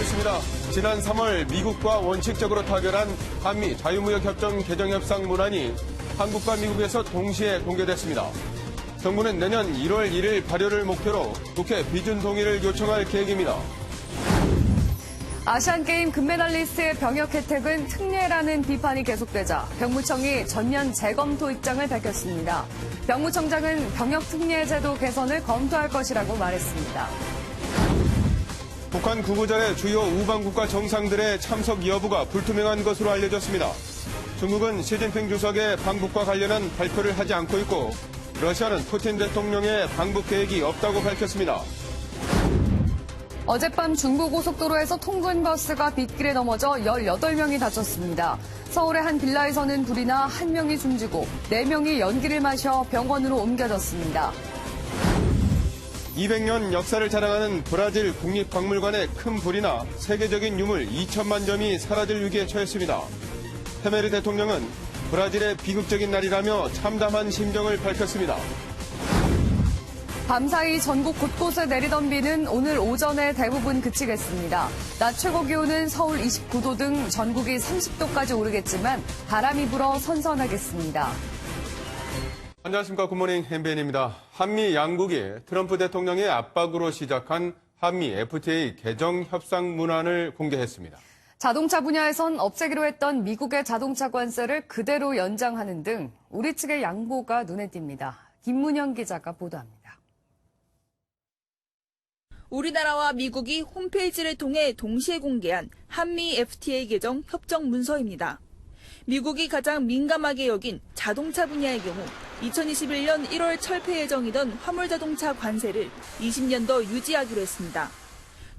뉴스입니다. 지난 3월 미국과 원칙적으로 타결한 한미 자유무역협정 개정협상 문안이 한국과 미국에서 동시에 공개됐습니다. 정부는 내년 1월 1일 발효를 목표로 국회 비준 동의를 요청할 계획입니다. 아시안게임 금메달리스트의 병역 혜택은 특례라는 비판이 계속되자 병무청이 전면 재검토 입장을 밝혔습니다. 병무청장은 병역 특례 제도 개선을 검토할 것이라고 말했습니다. 북한 구구절의 주요 우방국가 정상들의 참석 여부가 불투명한 것으로 알려졌습니다. 중국은 시진핑 주석의 방북과 관련한 발표를 하지 않고 있고 러시아는 푸틴 대통령의 방북 계획이 없다고 밝혔습니다. 어젯밤 중부고속도로에서 통근버스가 빗길에 넘어져 18명이 다쳤습니다. 서울의 한 빌라에서는 불이 나 1명이 숨지고 4명이 연기를 마셔 병원으로 옮겨졌습니다. 200년 역사를 자랑하는 브라질 국립박물관에 큰 불이 나 세계적인 유물 2천만 점이 사라질 위기에 처했습니다. 테메르 대통령은 브라질의 비극적인 날이라며 참담한 심정을 밝혔습니다. 밤사이 전국 곳곳에 내리던 비는 오늘 오전에 대부분 그치겠습니다. 낮 최고 기온은 서울 29도 등 전국이 30도까지 오르겠지만 바람이 불어 선선하겠습니다. 안녕하십니까. 굿모닝 MBN입니다. 한미 양국이 트럼프 대통령의 압박으로 시작한 한미 FTA 개정 협상 문안을 공개했습니다. 자동차 분야에선 없애기로 했던 미국의 자동차 관세를 그대로 연장하는 등 우리 측의 양보가 눈에 띕니다. 김문영 기자가 보도합니다. 우리나라와 미국이 홈페이지를 통해 동시에 공개한 한미 FTA 개정 협정 문서입니다. 미국이 가장 민감하게 여긴 자동차 분야의 경우 2021년 1월 철폐 예정이던 화물자동차 관세를 20년 더 유지하기로 했습니다.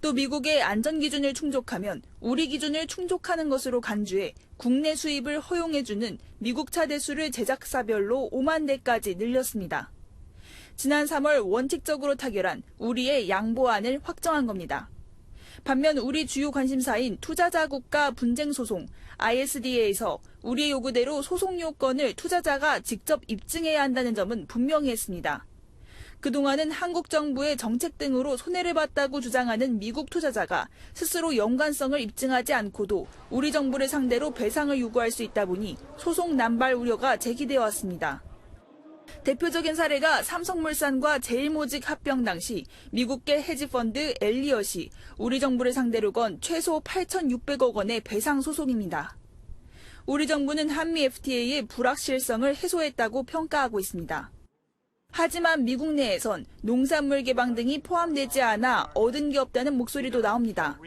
또 미국의 안전기준을 충족하면 우리 기준을 충족하는 것으로 간주해 국내 수입을 허용해주는 미국차 대수를 제작사별로 5만 대까지 늘렸습니다. 지난 3월 원칙적으로 타결한 우리의 양보안을 확정한 겁니다. 반면 우리 주요 관심사인 투자자 국가 분쟁 소송 ISDA에서 우리의 요구대로 소송 요건을 투자자가 직접 입증해야 한다는 점은 분명히 했습니다. 그동안은 한국 정부의 정책 등으로 손해를 봤다고 주장하는 미국 투자자가 스스로 연관성을 입증하지 않고도 우리 정부를 상대로 배상을 요구할 수 있다 보니 소송 남발 우려가 제기되어 왔습니다. 대표적인 사례가 삼성물산과 제일모직 합병 당시 미국계 헤지펀드 엘리엇이 우리 정부를 상대로 건 최소 8,600억 원의 배상 소송입니다. 우리 정부는 한미 FTA의 불확실성을 해소했다고 평가하고 있습니다. 하지만 미국 내에선 농산물 개방 등이 포함되지 않아 얻은 게 없다는 목소리도 나옵니다.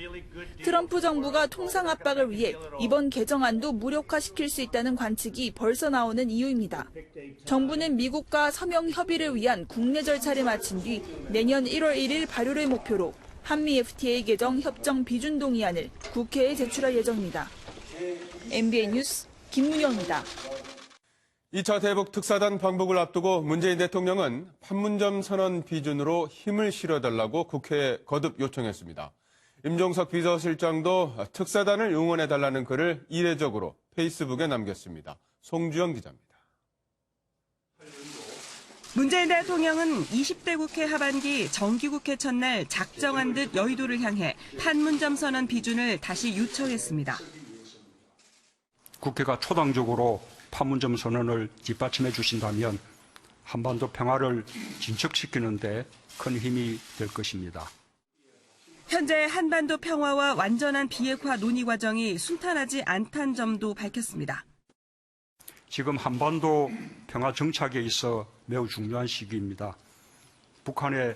트럼프 정부가 통상 압박을 위해 이번 개정안도 무력화시킬 수 있다는 관측이 벌써 나오는 이유입니다. 정부는 미국과 서명 협의를 위한 국내 절차를 마친 뒤 내년 1월 1일 발효를 목표로 한미 FTA 개정 협정 비준 동의안을 국회에 제출할 예정입니다. MBN 뉴스 김문영입니다. 2차 대북 특사단 방북을 앞두고 문재인 대통령은 판문점 선언 비준으로 힘을 실어달라고 국회에 거듭 요청했습니다. 임종석 비서실장도 특사단을 응원해달라는 글을 이례적으로 페이스북에 남겼습니다. 송주영 기자입니다. 문재인 대통령은 20대 국회 하반기 정기국회 첫날 작정한 듯 여의도를 향해 판문점 선언 비준을 다시 요청했습니다. 국회가 초당적으로 판문점 선언을 뒷받침해 주신다면 한반도 평화를 진척시키는 데 큰 힘이 될 것입니다. 현재 한반도 평화와 완전한 비핵화 논의 과정이 순탄하지 않다는 점도 밝혔습니다. 지금 한반도 평화 정착에 있어 매우 중요한 시기입니다. 북한의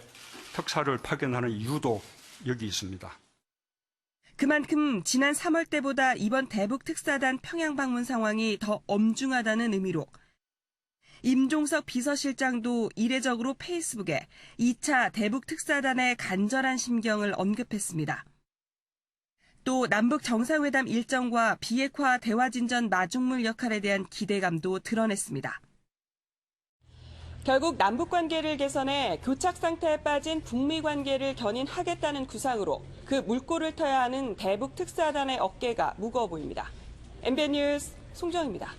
특사를 파견하는 이유도 여기 있습니다. 그만큼 지난 3월 때보다 이번 대북 특사단 평양 방문 상황이 더 엄중하다는 의미로 임종석 비서실장도 이례적으로 페이스북에 2차 대북 특사단의 간절한 심경을 언급했습니다. 또 남북 정상회담 일정과 비핵화 대화 진전 마중물 역할에 대한 기대감도 드러냈습니다. 결국 남북 관계를 개선해 교착 상태에 빠진 북미 관계를 견인하겠다는 구상으로 그 물꼬를 터야 하는 대북 특사단의 어깨가 무거워 보입니다. MBN 뉴스 송정입니다.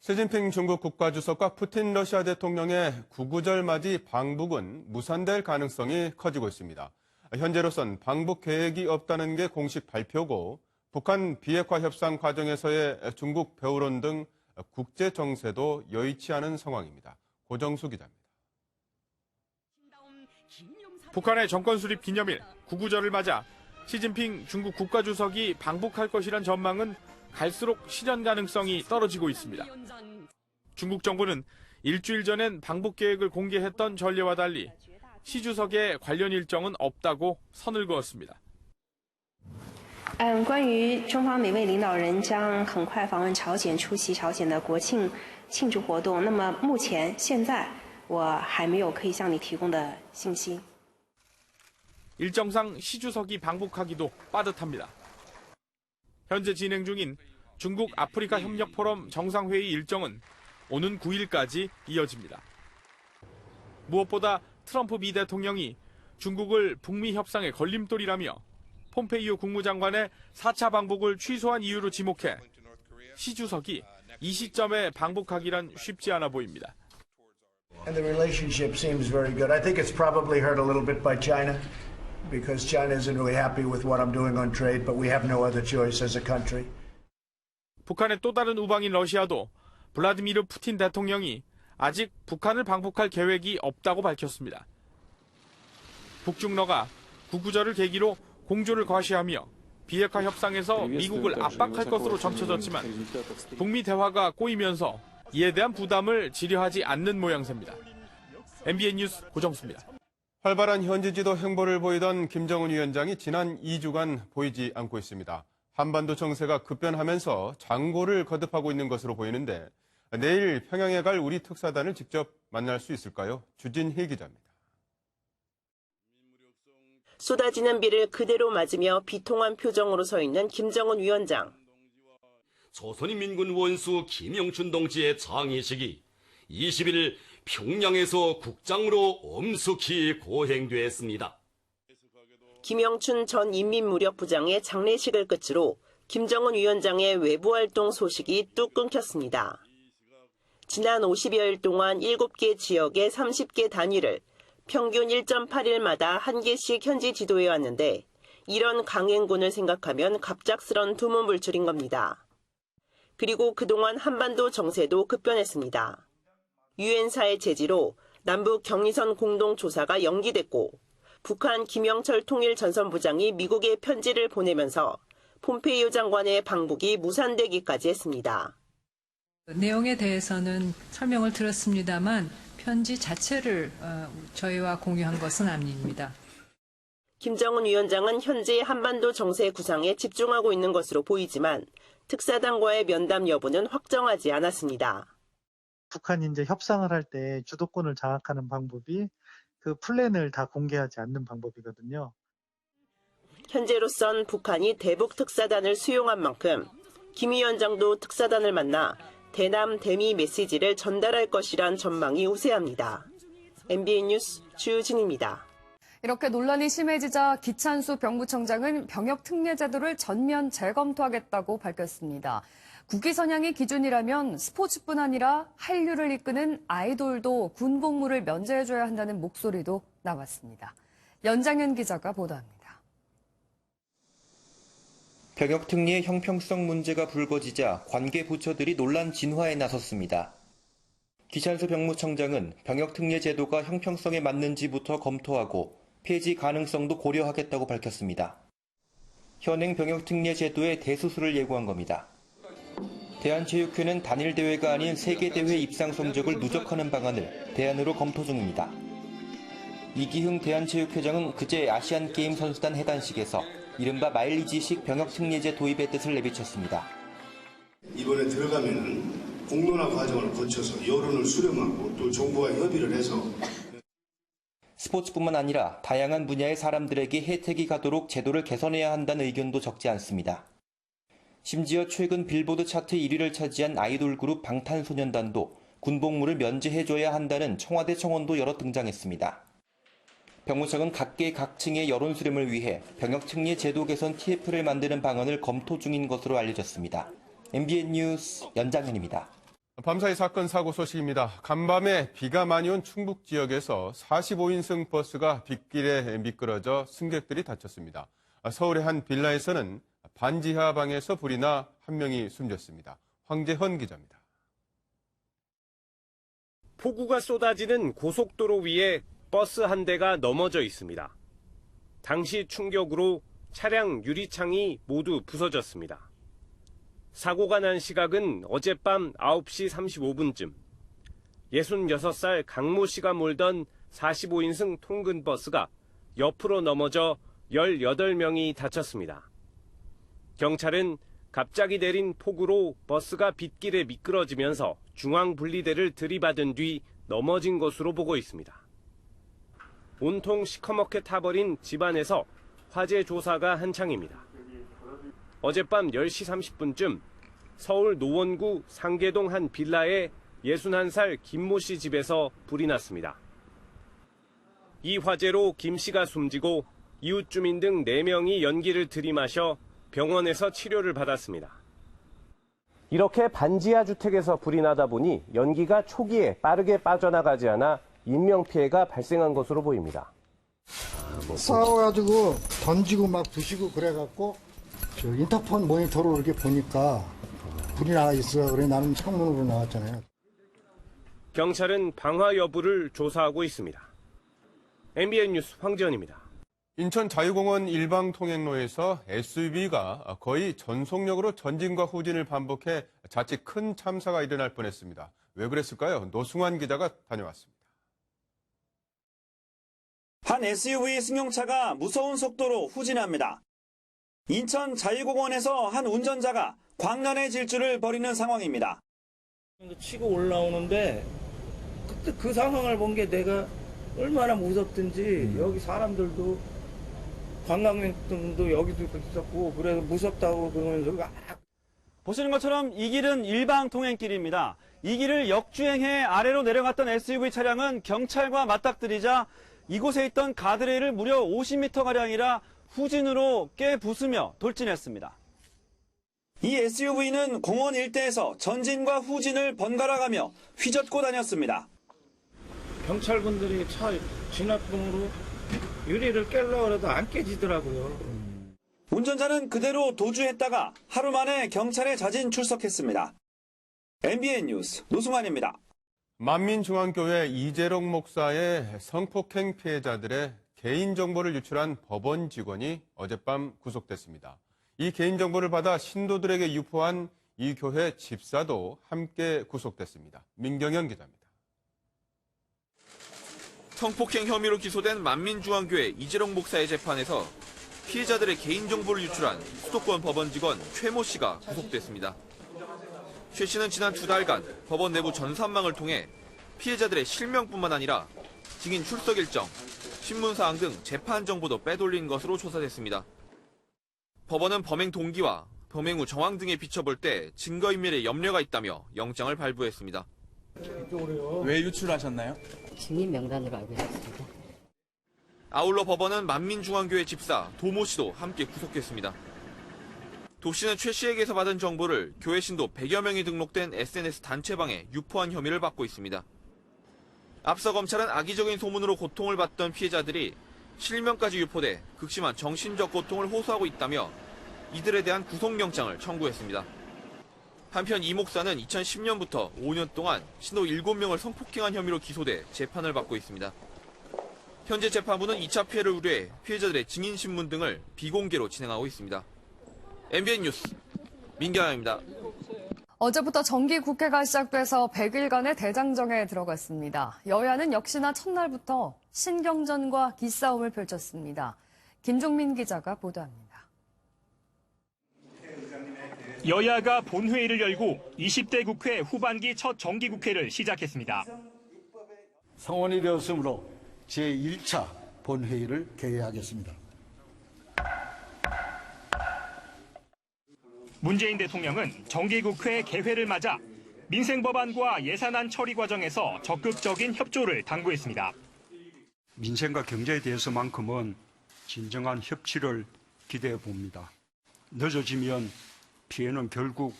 시진핑 중국 국가주석과 푸틴 러시아 대통령의 구구절 맞이 방북은 무산될 가능성이 커지고 있습니다. 현재로선 방북 계획이 없다는 게 공식 발표고 북한 비핵화 협상 과정에서의 중국 배후론 등 국제 정세도 여의치 않은 상황입니다. 고정수 기자입니다. 북한의 정권 수립 기념일 구구절을 맞아 시진핑 중국 국가주석이 방북할 것이란 전망은 갈수록 실현 가능성이 떨어지고 있습니다. 중국 정부는 일주일 전엔 방북 계획을 공개했던 전례와 달리 시 주석의 관련 일정은 없다고 선을 그었습니다. 关于中方每位领导人将很快访问朝鲜出席朝鲜的国庆庆祝活动，那么目前现在我还没有可以向你提供的信息。 일정상 시 주석이 방북하기도 빠듯합니다. 현재 진행 중인 중국 아프리카 협력 포럼 정상회의 일정은 오는 9일까지 이어집니다. 무엇보다 트럼프 미 대통령이 중국을 북미 협상의 걸림돌이라며 폼페이오 국무장관의 4차 방북을 취소한 이유로 지목해 시 주석이 이 시점에 방북하기란 쉽지 않아 보입니다. And the relationship seems very good. I think it's probably hurt a little bit by China because China isn't really happy with what I'm doing on trade, but we have no other choice as a country. 북한의 또 다른 우방인 러시아도 블라디미르 푸틴 대통령이 아직 북한을 방북할 계획이 없다고 밝혔습니다. 북중러가 구구절을 계기로 공조를 과시하며 비핵화 협상에서 미국을 압박할 것으로 점쳐졌지만 북미 대화가 꼬이면서 이에 대한 부담을 지려하지 않는 모양새입니다. MBN 뉴스 고정수입니다. 활발한 현지지도 행보를 보이던 김정은 위원장이 지난 2주간 보이지 않고 있습니다. 한반도 정세가 급변하면서 장고를 거듭하고 있는 것으로 보이는데 내일 평양에 갈 우리 특사단을 직접 만날 수 있을까요? 주진희 기자입니다. 쏟아지는 비를 그대로 맞으며 비통한 표정으로 서 있는 김정은 위원장. 조선인민군 원수 김영춘 동지의 장의식이 20일 평양에서 국장으로 엄숙히 고행됐습니다. 김영춘 전 인민무력부장의 장례식을 끝으로 김정은 위원장의 외부활동 소식이 뚝 끊겼습니다. 지난 50여일 동안 7개 지역의 30개 단위를 평균 1.8일마다 한 개씩 현지 지도해 왔는데 이런 강행군을 생각하면 갑작스런 두문불출인 겁니다. 그리고 그동안 한반도 정세도 급변했습니다. 유엔사의 제지로 남북 경의선 공동조사가 연기됐고 북한 김영철 통일전선부장이 미국에 편지를 보내면서 폼페이오 장관의 방북이 무산되기까지 했습니다. 내용에 대해서는 설명을 들었습니다만 편지 자체를 저희와 공유한 것은 아닙니다. 김정은 위원장은 현재 한반도 정세 구상에 집중하고 있는 것으로 보이지만 특사단과의 면담 여부는 확정하지 않았습니다. 북한이 이제 협상을 할 때 주도권을 장악하는 방법이 그 플랜을 다 공개하지 않는 방법이거든요. 현재로선 북한이 대북 특사단을 수용한 만큼 김 위원장도 특사단을 만나 대남 대미 메시지를 전달할 것이란 전망이 우세합니다. MBN 뉴스 주진입니다. 이렇게 논란이 심해지자 기찬수 병무청장은 병역 특례 제도를 전면 재검토하겠다고 밝혔습니다. 국기 선양이 기준이라면 스포츠뿐 아니라 한류를 이끄는 아이돌도 군복무를 면제해줘야 한다는 목소리도 나왔습니다. 연장현 기자가 보도합니다. 병역 특례의 형평성 문제가 불거지자 관계 부처들이 논란 진화에 나섰습니다. 기찬수 병무청장은 병역 특례 제도가 형평성에 맞는지부터 검토하고 폐지 가능성도 고려하겠다고 밝혔습니다. 현행 병역 특례 제도의 대수술을 예고한 겁니다. 대한체육회는 단일 대회가 아닌 세계대회 입상 성적을 누적하는 방안을 대안으로 검토 중입니다. 이기흥 대한체육회장은 그제 아시안게임 선수단 해단식에서 이른바 마일리지식 병역 특례제 도입의 뜻을 내비쳤습니다. 이번에 들어가면은 공론화 과정을 거쳐서 여론을 수렴하고 또 정부와 협의를 해서 스포츠뿐만 아니라 다양한 분야의 사람들에게 혜택이 가도록 제도를 개선해야 한다는 의견도 적지 않습니다. 심지어 최근 빌보드 차트 1위를 차지한 아이돌 그룹 방탄소년단도 군복무를 면제해줘야 한다는 청와대 청원도 여러 등장했습니다. 병무청은 각계 각층의 여론 수렴을 위해 병역 특례 제도 개선 TF를 만드는 방안을 검토 중인 것으로 알려졌습니다. MBN 뉴스 연장현입니다. 밤사이 사건 사고 소식입니다. 간밤에 비가 많이 온 충북 지역에서 45인승 버스가 빗길에 미끄러져 승객들이 다쳤습니다. 서울의 한 빌라에서는 반지하 방에서 불이 나 한 명이 숨졌습니다. 황재헌 기자입니다. 폭우가 쏟아지는 고속도로 위에 버스 한 대가 넘어져 있습니다. 당시 충격으로 차량 유리창이 모두 부서졌습니다. 사고가 난 시각은 어젯밤 9시 35분쯤 66살 강모 씨가 몰던 45인승 통근버스가 옆으로 넘어져 18명이 다쳤습니다. 경찰은 갑자기 내린 폭우로 버스가 빗길에 미끄러지면서 중앙분리대를 들이받은 뒤 넘어진 것으로 보고 있습니다. 온통 시커멓게 타버린 집안에서 화재 조사가 한창입니다. 어젯밤 10시 30분쯤 서울 노원구 상계동 한 빌라의 61살 김모 씨 집에서 불이 났습니다. 이 화재로 김 씨가 숨지고 이웃 주민 등 4명이 연기를 들이마셔 병원에서 치료를 받았습니다. 이렇게 반지하 주택에서 불이 나다 보니 연기가 초기에 빠르게 빠져나가지 않아 인명피해가 발생한 것으로 보입니다. 싸워가지고 던지고 막 부시고 그래갖고 저 인터폰 모니터로 이렇게 보니까 불이 나 있어. 그래 나는 창문으로 나왔잖아요. 경찰은 방화 여부를 조사하고 있습니다. MBN 뉴스 황지연입니다. 인천 자유공원 일방 통행로에서 SUV가 거의 전속력으로 전진과 후진을 반복해 자칫 큰 참사가 일어날 뻔했습니다. 왜 그랬을까요? 노승환 기자가 다녀왔습니다. 한 SUV 승용차가 무서운 속도로 후진합니다. 인천 자유공원에서 한 운전자가 광란의 질주를 벌이는 상황입니다. 치고 올라오는데 그때 그 상황을 본 게 내가 얼마나 무섭든지 여기 사람들도 관광객들도 여기도 있었고 그래서 무섭다고 그러면서 보시는 것처럼 이 길은 일방 통행길입니다. 이 길을 역주행해 아래로 내려갔던 SUV 차량은 경찰과 맞닥뜨리자 이곳에 있던 가드레일을 무려 50m가량이라 후진으로 깨부수며 돌진했습니다. 이 SUV는 공원 일대에서 전진과 후진을 번갈아가며 휘젓고 다녔습니다. 경찰분들이 차 진압봉으로 유리를 깨려고 해도 안 깨지더라고요. 운전자는 그대로 도주했다가 하루 만에 경찰에 자진 출석했습니다. MBN 뉴스 노승환입니다. 만민중앙교회 이재롱 목사의 성폭행 피해자들의 개인정보를 유출한 법원 직원이 어젯밤 구속됐습니다. 이 개인정보를 받아 신도들에게 유포한 이 교회 집사도 함께 구속됐습니다. 민경현 기자입니다. 성폭행 혐의로 기소된 만민중앙교회 이재롱 목사의 재판에서 피해자들의 개인정보를 유출한 수도권 법원 직원 최모 씨가 구속됐습니다. 최 씨는 지난 2달간 법원 내부 전산망을 통해 피해자들의 실명뿐만 아니라 증인 출석 일정, 신문사항 등 재판 정보도 빼돌린 것으로 조사됐습니다. 법원은 범행 동기와 범행 후 정황 등에 비춰볼 때 증거인멸에 염려가 있다며 영장을 발부했습니다. 왜 유출하셨나요? 증인 명단으로 알고 있습니다. 아울러 법원은 만민중앙교회 집사 도모 씨도 함께 구속했습니다. 도 씨는 최 씨에게서 받은 정보를 교회 신도 100여 명이 등록된 SNS 단체방에 유포한 혐의를 받고 있습니다. 앞서 검찰은 악의적인 소문으로 고통을 받던 피해자들이 실명까지 유포돼 극심한 정신적 고통을 호소하고 있다며 이들에 대한 구속영장을 청구했습니다. 한편 이 목사는 2010년부터 5년 동안 신도 7명을 성폭행한 혐의로 기소돼 재판을 받고 있습니다. 현재 재판부는 2차 피해를 우려해 피해자들의 증인신문 등을 비공개로 진행하고 있습니다. MBN 뉴스 민경현입니다. 어제부터 정기국회가 시작돼서 100일간의 대장정에 들어갔습니다. 여야는 역시나 첫날부터 신경전과 기싸움을 펼쳤습니다. 김종민 기자가 보도합니다. 여야가 본회의를 열고 20대 국회 후반기 첫 정기국회를 시작했습니다. 성원이 되었으므로 제1차 본회의를 개회하겠습니다. 문재인 대통령은 정기국회 개회를 맞아 민생법안과 예산안 처리 과정에서 적극적인 협조를 당부했습니다. 민생과 경제에 대해서만큼은 진정한 협치를 기대해 봅니다. 늦어지면 피해는 결국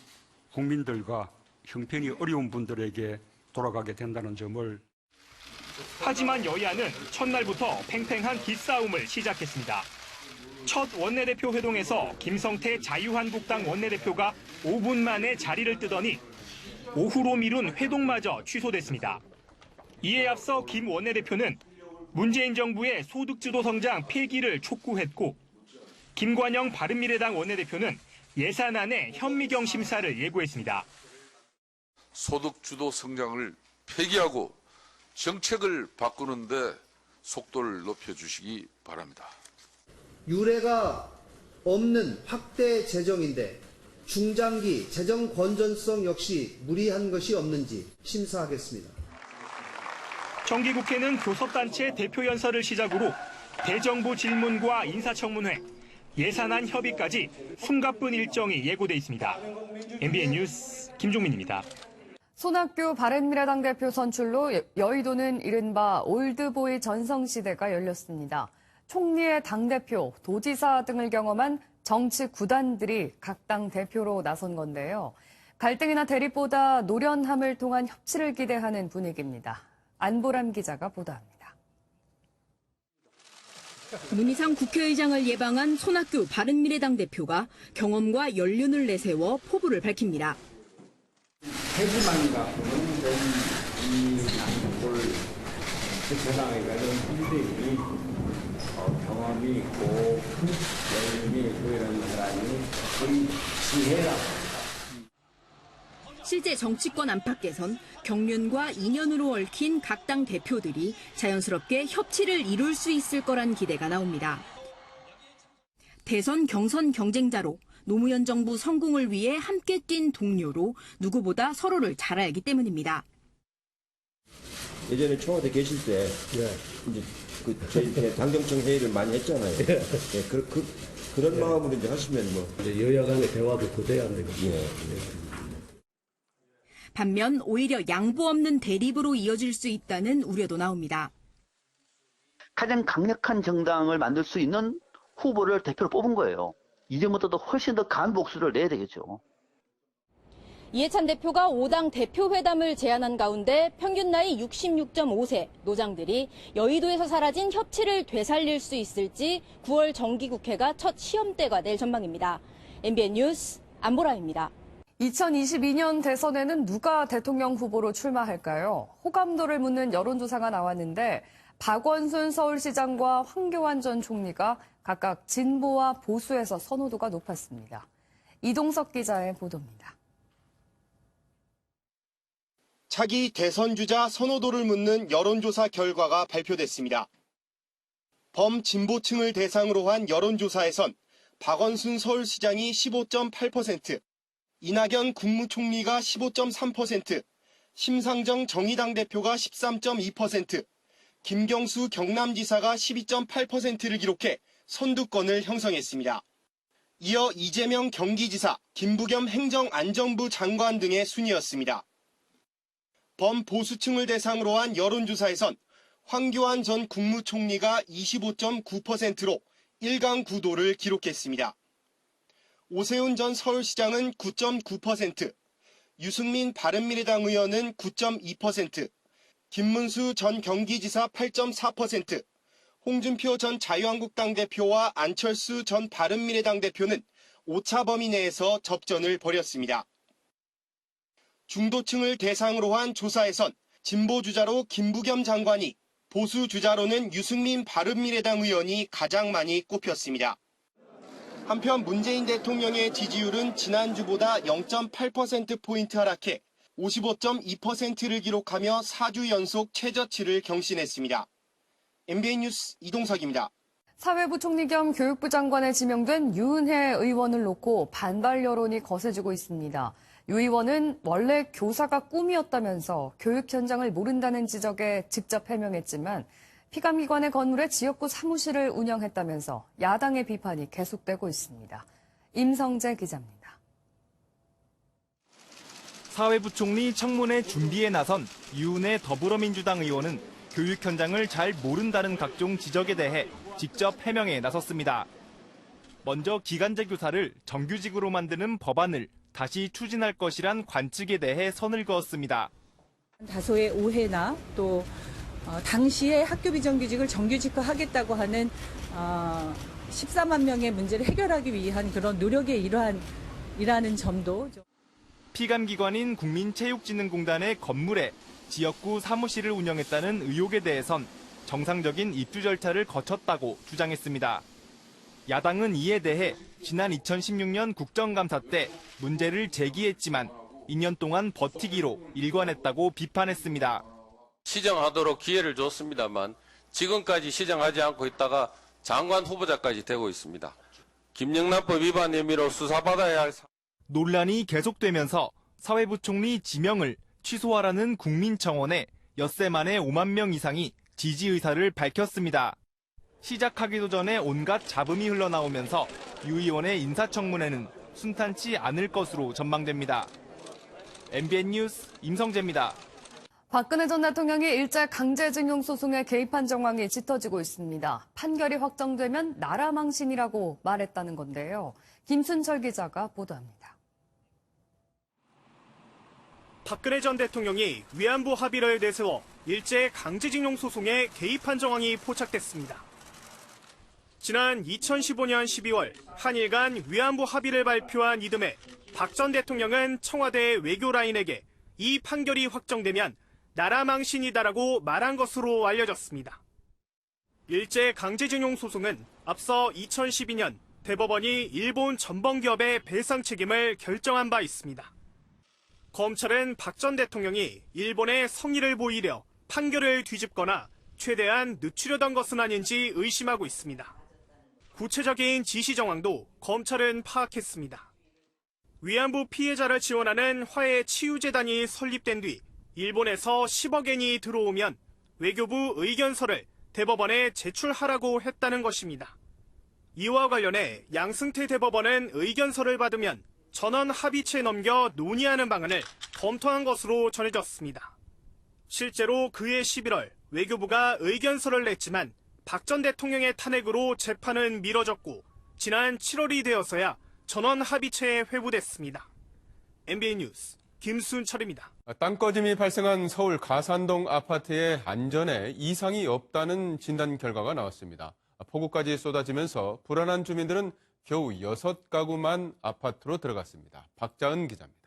국민들과 형편이 어려운 분들에게 돌아가게 된다는 점을. 하지만 여야는 첫날부터 팽팽한 기싸움을 시작했습니다. 첫 원내대표 회동에서 김성태 자유한국당 원내대표가 5분 만에 자리를 뜨더니 오후로 미룬 회동마저 취소됐습니다. 이에 앞서 김 원내대표는 문재인 정부의 소득주도 성장 폐기를 촉구했고, 김관영 바른미래당 원내대표는 예산안의 현미경 심사를 예고했습니다. 소득주도 성장을 폐기하고 정책을 바꾸는데 속도를 높여주시기 바랍니다. 유례가 없는 확대 재정인데 중장기 재정 건전성 역시 무리한 것이 없는지 심사하겠습니다. 정기국회는 교섭단체 대표연설을 시작으로 대정부 질문과 인사청문회, 예산안 협의까지 숨가쁜 일정이 예고돼 있습니다. MBN 뉴스 김종민입니다. 손학규 바른미래당 대표 선출로 여의도는 이른바 올드보이 전성시대가 열렸습니다. 총리의 당대표, 도지사 등을 경험한 정치 구단들이 각 당 대표로 나선 건데요. 갈등이나 대립보다 노련함을 통한 협치를 기대하는 분위기입니다. 안보람 기자가 보도합니다. 문희상 국회의장을 예방한 손학규 바른미래당 대표가 경험과 연륜을 내세워 포부를 밝힙니다. 세부만 갖고는 이 양국을 세상에가는 분들이 경험이 있고 연륜이 있고 이런 사람이 거의 지혜라. 실제 정치권 안팎에선 경륜과 인연으로 얽힌 각 당 대표들이 자연스럽게 협치를 이룰 수 있을 거란 기대가 나옵니다. 대선 경선 경쟁자로 노무현 정부 성공을 위해 함께 뛴 동료로 누구보다 서로를 잘 알기 때문입니다. 예전에 청와대 계실 때 이제 저희 당정청 회의를 많이 했잖아요. 그런 마음으로 이제 하시면 뭐 이제 여야 간의 대화도 더 돼야 안 되거든요. 반면 오히려 양보 없는 대립으로 이어질 수 있다는 우려도 나옵니다. 가장 강력한 정당을 만들 수 있는 후보를 대표로 뽑은 거예요. 이전보다도 훨씬 더 강한 목소리를 내야 되겠죠. 이해찬 대표가 5당 대표회담을 제안한 가운데 평균 나이 66.5세 노장들이 여의도에서 사라진 협치를 되살릴 수 있을지 9월 정기국회가 첫 시험대가 될 전망입니다. MBN 뉴스 안보라입니다. 2022년 대선에는 누가 대통령 후보로 출마할까요? 호감도를 묻는 여론조사가 나왔는데 박원순 서울시장과 황교안 전 총리가 각각 진보와 보수에서 선호도가 높았습니다. 이동석 기자의 보도입니다. 차기 대선 주자 선호도를 묻는 여론조사 결과가 발표됐습니다. 범진보층을 대상으로 한 여론조사에선 박원순 서울시장이 15.8%, 이낙연 국무총리가 15.3%, 심상정 정의당 대표가 13.2%, 김경수 경남지사가 12.8%를 기록해 선두권을 형성했습니다. 이어 이재명 경기지사, 김부겸 행정안전부 장관 등의 순이었습니다. 범보수층을 대상으로 한 여론조사에선 황교안 전 국무총리가 25.9%로 1강 구도를 기록했습니다. 오세훈 전 서울시장은 9.9%, 유승민 바른미래당 의원은 9.2%, 김문수 전 경기지사 8.4%, 홍준표 전 자유한국당 대표와 안철수 전 바른미래당 대표는 오차 범위 내에서 접전을 벌였습니다. 중도층을 대상으로 한 조사에선 진보 주자로 김부겸 장관이, 보수 주자로는 유승민 바른미래당 의원이 가장 많이 꼽혔습니다. 한편 문재인 대통령의 지지율은 지난주보다 0.8%포인트 하락해 55.2%를 기록하며 4주 연속 최저치를 경신했습니다. MBN 뉴스 이동석입니다. 사회부 총리 겸 교육부 장관에 지명된 유은혜 의원을 놓고 반발 여론이 거세지고 있습니다. 유 의원은 원래 교사가 꿈이었다면서 교육 현장을 모른다는 지적에 직접 해명했지만 피감기관의 건물에 지역구 사무실을 운영했다면서 야당의 비판이 계속되고 있습니다. 임성재 기자입니다. 사회부총리 청문회 준비에 나선 유은혜 더불어민주당 의원은 교육 현장을 잘 모른다는 각종 지적에 대해 직접 해명에 나섰습니다. 먼저 기간제 교사를 정규직으로 만드는 법안을 다시 추진할 것이란 관측에 대해 선을 그었습니다. 다소의 오해나 또 당시에 학교 비정규직을 정규직화하겠다고 하는 14만 명의 문제를 해결하기 위한 그런 노력의 일환이라는 점도 피감기관인 국민체육진흥공단의 건물에 지역구 사무실을 운영했다는 의혹에 대해선 정상적인 입주 절차를 거쳤다고 주장했습니다. 야당은 이에 대해 지난 2016년 국정감사 때 문제를 제기했지만 2년 동안 버티기로 일관했다고 비판했습니다. 시정하도록 기회를 줬습니다만 지금까지 시정하지 않고 있다가 장관 후보자까지 되고 있습니다. 김영란법 위반 혐의로 수사받아야 할 논란이 계속되면서 사회부총리 지명을 취소하라는 국민청원에 엿새 만에 5만 명 이상이 지지 의사를 밝혔습니다. 시작하기도 전에 온갖 잡음이 흘러나오면서 유 의원의 인사청문회는 순탄치 않을 것으로 전망됩니다. MBN 뉴스 임성재입니다. 박근혜 전 대통령이 일제 강제징용 소송에 개입한 정황이 짙어지고 있습니다. 판결이 확정되면 나라 망신이라고 말했다는 건데요. 김순철 기자가 보도합니다. 박근혜 전 대통령이 위안부 합의를 내세워 일제 강제징용 소송에 개입한 정황이 포착됐습니다. 지난 2015년 12월 한일 간 위안부 합의를 발표한 이듬해 박 전 대통령은 청와대 외교라인에게 이 판결이 확정되면 나라 망신이다라고 말한 것으로 알려졌습니다. 일제 강제징용 소송은 앞서 2012년 대법원이 일본 전범기업의 배상 책임을 결정한 바 있습니다. 검찰은 박 전 대통령이 일본에 성의를 보이려 판결을 뒤집거나 최대한 늦추려던 것은 아닌지 의심하고 있습니다. 구체적인 지시 정황도 검찰은 파악했습니다. 위안부 피해자를 지원하는 화해치유재단이 설립된 뒤 일본에서 10억 엔이 들어오면 외교부 의견서를 대법원에 제출하라고 했다는 것입니다. 이와 관련해 양승태 대법원은 의견서를 받으면 전원 합의체에 넘겨 논의하는 방안을 검토한 것으로 전해졌습니다. 실제로 그해 11월 외교부가 의견서를 냈지만 박 전 대통령의 탄핵으로 재판은 미뤄졌고 지난 7월이 되어서야 전원 합의체에 회부됐습니다. MBN 뉴스 김순철입니다. 땅꺼짐이 발생한 서울 가산동 아파트의 안전에 이상이 없다는 진단 결과가 나왔습니다. 폭우까지 쏟아지면서 불안한 주민들은 겨우 6가구만 아파트로 들어갔습니다. 박자은 기자입니다.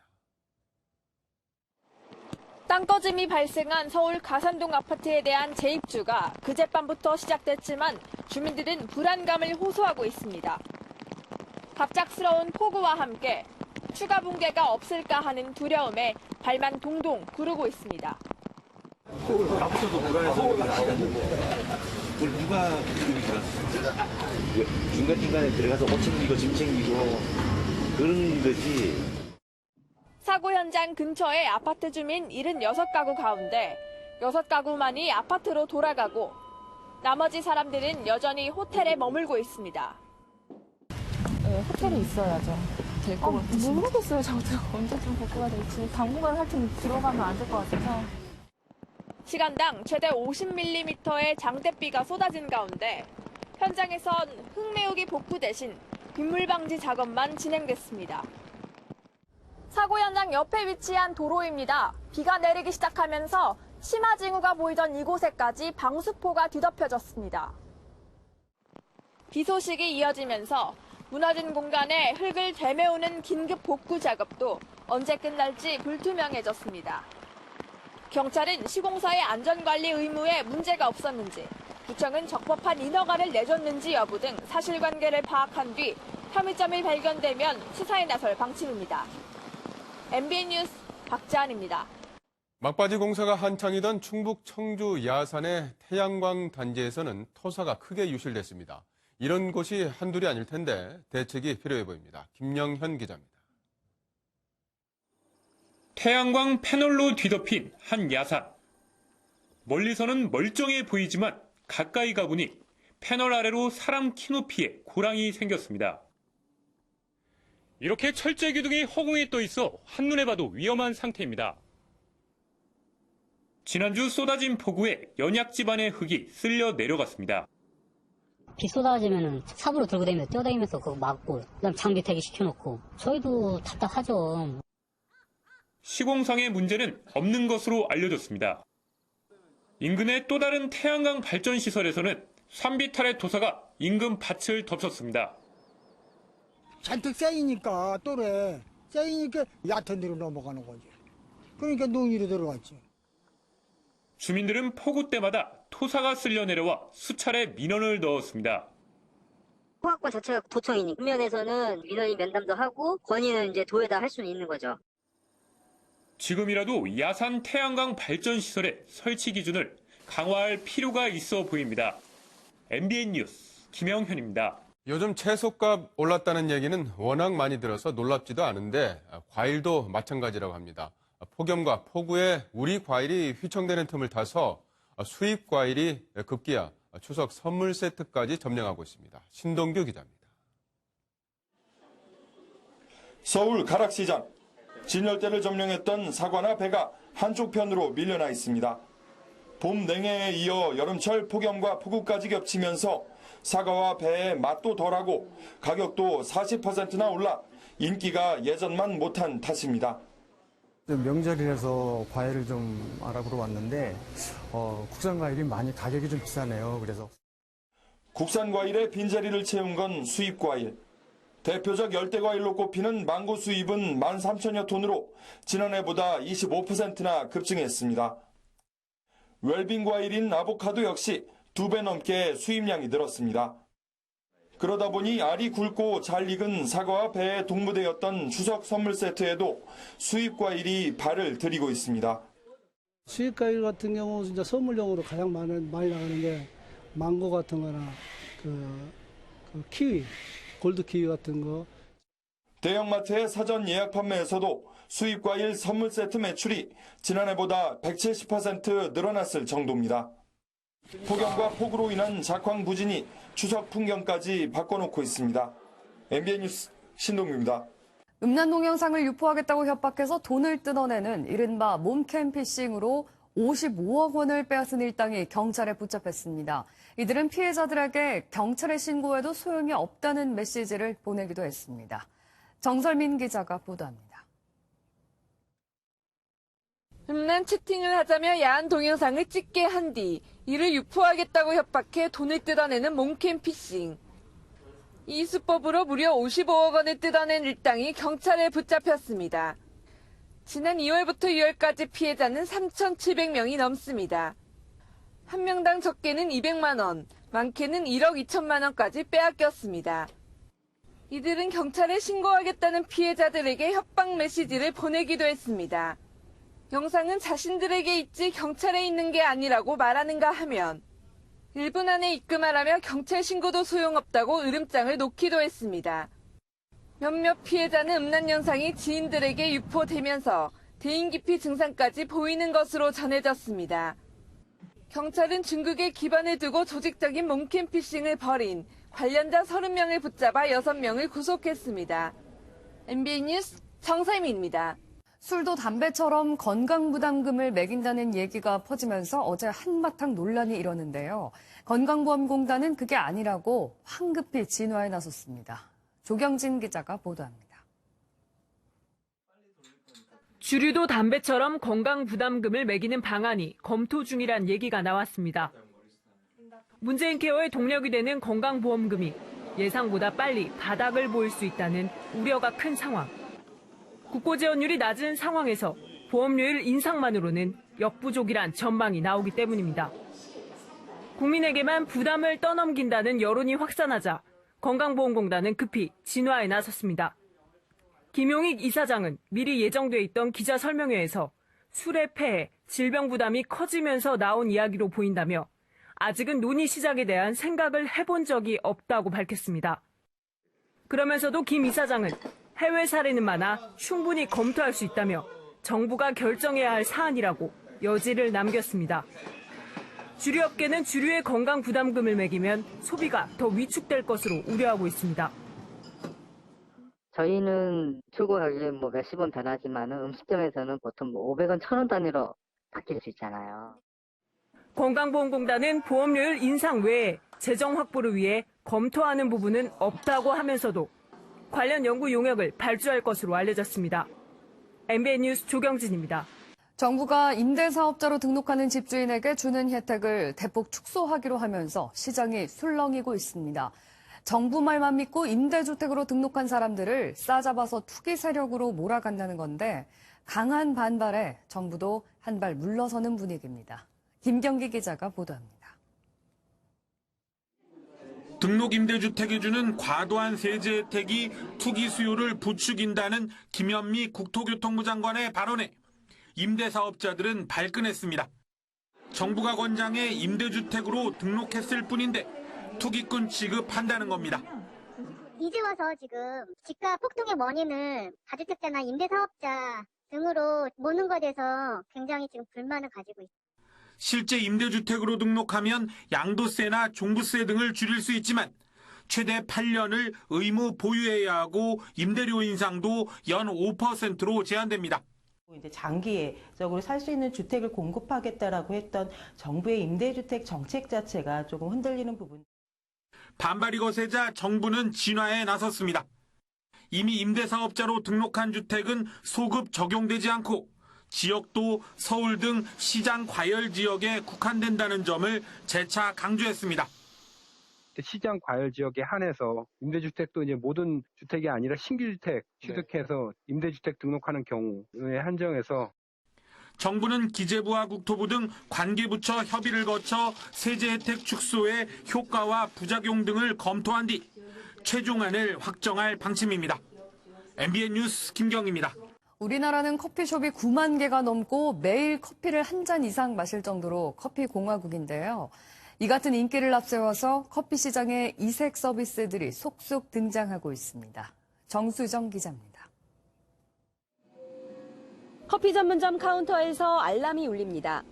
땅꺼짐이 발생한 서울 가산동 아파트에 대한 재입주가 그젯밤부터 시작됐지만 주민들은 불안감을 호소하고 있습니다. 갑작스러운 폭우와 함께 추가 붕괴가 없을까 하는 두려움에 발만 동동 구르고 있습니다. 나부터도 불안해서 누가 중간중간에 들어가서 옷 챙기고 짐 챙기고 그런 거지. 사고 현장 근처의 아파트 주민 76가구 가운데 6가구만이 아파트로 돌아가고 나머지 사람들은 여전히 호텔에 머물고 있습니다. 네, 호텔에 있어야죠. 될 것 같아요. 모르겠어요. 저도 언제쯤 복구가 될지. 당분간 하여튼 들어가면 안 될 것 같아서. 시간당 최대 50mm의 장대비가 쏟아진 가운데 현장에선 흙메우기 복구 대신 빗물 방지 작업만 진행됐습니다. 사고 현장 옆에 위치한 도로입니다. 비가 내리기 시작하면서 치마 징후가 보이던 이곳에까지 방수포가 뒤덮여졌습니다. 비 소식이 이어지면서 무너진 공간에 흙을 되메우는 긴급 복구 작업도 언제 끝날지 불투명해졌습니다. 경찰은 시공사의 안전관리 의무에 문제가 없었는지, 구청은 적법한 인허가를 내줬는지 여부 등 사실관계를 파악한 뒤 혐의점이 발견되면 수사에 나설 방침입니다. MBN 뉴스 박지안입니다. 막바지 공사가 한창이던 충북 청주 야산의 태양광 단지에서는 토사가 크게 유실됐습니다. 이런 곳이 한둘이 아닐 텐데 대책이 필요해 보입니다. 김영현 기자입니다. 태양광 패널로 뒤덮인 한 야산. 멀리서는 멀쩡해 보이지만 가까이 가보니 패널 아래로 사람 키 높이의 고랑이 생겼습니다. 이렇게 철제 기둥이 허공에 떠 있어 한눈에 봐도 위험한 상태입니다. 지난주 쏟아진 폭우에 연약 지반의 흙이 쓸려 내려갔습니다. 비 쏟아지면은 삽으로 들고 다니면서 뛰어다니면서 그거 막고 그다음 장비 대기 시켜놓고 저희도 답답하죠. 시공상의 문제는 없는 것으로 알려졌습니다. 인근의 또 다른 태양광 발전 시설에서는 산비탈의 토사가 인근 밭을 덮쳤습니다. 잔뜩 쌓이니까 또래 쌓이니까 얕은 데로 넘어가는 거지. 그러니까 농지로 들어갔지. 주민들은 폭우 때마다 토사가 쓸려 내려와 수차례 민원을 넣었습니다. 포악과 자체가 도청이니 면에서는 민원이 면담도 하고 건의는 이제 도에다 할 수는 있는 거죠. 지금이라도 야산 태양광 발전 시설의 설치 기준을 강화할 필요가 있어 보입니다. MBN 뉴스 김영현입니다. 요즘 채소값 올랐다는 얘기는 워낙 많이 들어서 놀랍지도 않은데 과일도 마찬가지라고 합니다. 폭염과 폭우에 우리 과일이 휘청대는 틈을 타서 수입 과일이 급기야 추석 선물 세트까지 점령하고 있습니다. 신동규 기자입니다. 서울 가락시장. 진열대를 점령했던 사과나 배가 한쪽 편으로 밀려나 있습니다. 봄 냉해에 이어 여름철 폭염과 폭우까지 겹치면서 사과와 배의 맛도 덜하고 가격도 40%나 올라 인기가 예전만 못한 탓입니다. 명절이라서 과일을 좀 알아보러 왔는데 국산 과일이 많이 가격이 좀 비싸네요. 그래서 국산 과일의 빈자리를 채운 건 수입 과일. 대표적 열대 과일로 꼽히는 망고 수입은 13,000여 톤으로 지난해보다 25%나 급증했습니다. 웰빙 과일인 아보카도 역시 2배 넘게 수입량이 늘었습니다. 그러다 보니 알이 굵고 잘 익은 사과와 배의 동무대였던 추석 선물 세트에도 수입 과일이 발을 들이고 있습니다. 수입 과일 같은 경우 진짜 선물용으로 가장 많이 나가는 게 망고 같은 거나 그 키위, 골드 키위 같은 거. 대형마트의 사전 예약 판매에서도 수입 과일 선물 세트 매출이 지난해보다 170% 늘어났을 정도입니다. 폭염과 폭우로 인한 작황 부진이 추석 풍경까지 바꿔놓고 있습니다. MBN 뉴스 신동규입니다. 음란 동영상을 유포하겠다고 협박해서 돈을 뜯어내는 이른바 몸캠 피싱으로 55억 원을 빼앗은 일당이 경찰에 붙잡혔습니다. 이들은 피해자들에게 경찰에 신고해도 소용이 없다는 메시지를 보내기도 했습니다. 정설민 기자가 보도합니다. 음란 채팅을 하자며 야한 동영상을 찍게 한 뒤 이를 유포하겠다고 협박해 돈을 뜯어내는 몸캠 피싱. 이 수법으로 무려 55억 원을 뜯어낸 일당이 경찰에 붙잡혔습니다. 지난 2월부터 6월까지 피해자는 3,700명이 넘습니다. 한 명당 적게는 200만 원, 많게는 1억 2천만 원까지 빼앗겼습니다. 이들은 경찰에 신고하겠다는 피해자들에게 협박 메시지를 보내기도 했습니다. 영상은 자신들에게 있지 경찰에 있는 게 아니라고 말하는가 하면 1분 안에 입금하라며 경찰 신고도 소용없다고 으름장을 놓기도 했습니다. 몇몇 피해자는 음란 영상이 지인들에게 유포되면서 대인 기피 증상까지 보이는 것으로 전해졌습니다. 경찰은 중국에 기반을 두고 조직적인 몸캠 피싱을 벌인 관련자 30명을 붙잡아 6명을 구속했습니다. MBN 뉴스 정세민입니다. 술도 담배처럼 건강부담금을 매긴다는 얘기가 퍼지면서 어제 한바탕 논란이 일었는데요. 건강보험공단은 그게 아니라고 황급히 진화에 나섰습니다. 조경진 기자가 보도합니다. 주류도 담배처럼 건강부담금을 매기는 방안이 검토 중이란 얘기가 나왔습니다. 문재인 케어의 동력이 되는 건강보험금이 예상보다 빨리 바닥을 보일 수 있다는 우려가 큰 상황. 국고지원율이 낮은 상황에서 보험료율 인상만으로는 역부족이란 전망이 나오기 때문입니다. 국민에게만 부담을 떠넘긴다는 여론이 확산하자 건강보험공단은 급히 진화에 나섰습니다. 김용익 이사장은 미리 예정돼 있던 기자 설명회에서 술의 폐해, 질병 부담이 커지면서 나온 이야기로 보인다며 아직은 논의 시작에 대한 생각을 해본 적이 없다고 밝혔습니다. 그러면서도 김 이사장은 해외 사례는 많아 충분히 검토할 수 있다며 정부가 결정해야 할 사안이라고 여지를 남겼습니다. 주류업계는 주류의 건강부담금을 매기면 소비가 더 위축될 것으로 우려하고 있습니다. 저희는 출고 가격이 몇십 원 변하지만 음식점에서는 보통 500원, 1,000원 단위로 바뀔 수 있잖아요. 건강보험공단은 보험료율 인상 외에 재정 확보를 위해 검토하는 부분은 없다고 하면서도 관련 연구 용역을 발주할 것으로 알려졌습니다. MBN 뉴스 조경진입니다. 정부가 임대사업자로 등록하는 집주인에게 주는 혜택을 대폭 축소하기로 하면서 시장이 술렁이고 있습니다. 정부 말만 믿고 임대주택으로 등록한 사람들을 싸잡아서 투기 세력으로 몰아간다는 건데 강한 반발에 정부도 한 발 물러서는 분위기입니다. 김경기 기자가 보도합니다. 등록임대주택에 주는 과도한 세제 혜택이 투기 수요를 부추긴다는 김현미 국토교통부 장관의 발언에 임대사업자들은 발끈했습니다. 정부가 권장해 임대주택으로 등록했을 뿐인데 투기꾼 취급한다는 겁니다. 이제 와서 지금 집값 폭등의 원인을 다주택자나 임대사업자 등으로 모는 것에 대해서 굉장히 지금 불만을 가지고 있습니다. 실제 임대주택으로 등록하면 양도세나 종부세 등을 줄일 수 있지만 최대 8년을 의무 보유해야 하고 임대료 인상도 연 5%로 제한됩니다. 이제 장기적으로 살 수 있는 주택을 공급하겠다라고 했던 정부의 임대주택 정책 자체가 조금 흔들리는 부분. 반발이 거세자 정부는 진화에 나섰습니다. 이미 임대사업자로 등록한 주택은 소급 적용되지 않고 지역도 서울 등 시장 과열 지역에 국한된다는 점을 재차 강조했습니다. 시장 과열 지역에 한해서 임대주택도 이제 모든 주택이 아니라 신규주택 취득해서 임대주택 등록하는 경우에 한정해서 정부는 기재부와 국토부 등 관계부처 협의를 거쳐 세제 혜택 축소의 효과와 부작용 등을 검토한 뒤 최종안을 확정할 방침입니다. MBN 뉴스 김경입니다. 우리나라는 커피숍이 9만 개가 넘고 매일 커피를 한 잔 이상 마실 정도로 커피 공화국인데요. 이 같은 인기를 앞세워서 커피 시장에 이색 서비스들이 속속 등장하고 있습니다. 정수정 기자입니다. 커피 전문점 카운터에서 알람이 울립니다.